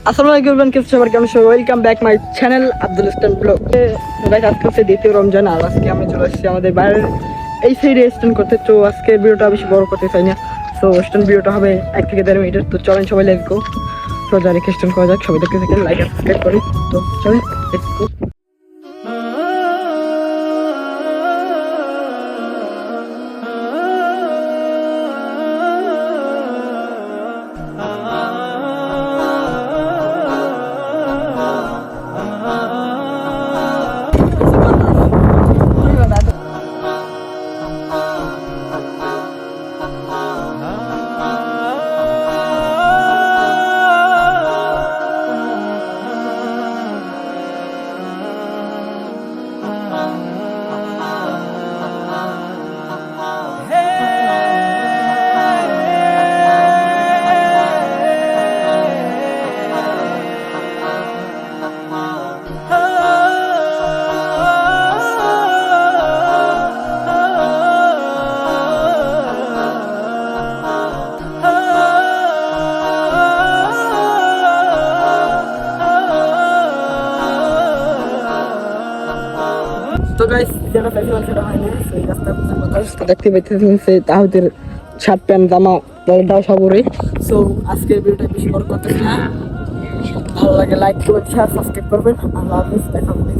আসসালামু আলাইকুম এভরিওয়ান, কেমন সবার কেমন সবাই? Welcome back my channel Abdul Islam blog. Guys, আজকে হচ্ছে দ্বিতীয় রমজান, আর আজকে আমি চলে এসেছি আমাদের বাইরের এই সাইডে স্ট্যান্ড করতে। তো আজকে ভিডিওটা বেশি বড় করতে চাই না, তো স্ট্যান্ড ভিডিওটা হবে 1 থেকে 1.5 মিনিটের। তো চলেন সবাই লেটস গো। তো যারা স্ট্যান্ড করা যাক, সবাই দেখতে থাকেন, লাইক আর সাবস্ক্রাইব করি। তো চলেন লেটস গো। তো গাইস, যেটা ফেস্টিভ্যাল সেটা হয়নি, সেই রাস্তা তো দেখতে পাচ্ছেন সে তাহুদের শার্ট প্যান্ট জামা পরেরটাও সবরই। সো আজকের ভিডিওটা বেশি বড় করতেছি না, ভালো লাগে লাইক করবেন, শেয়ার সাবস্ক্রাইব করবেন। আল্লাহ হাফেজ, দেখা হবে।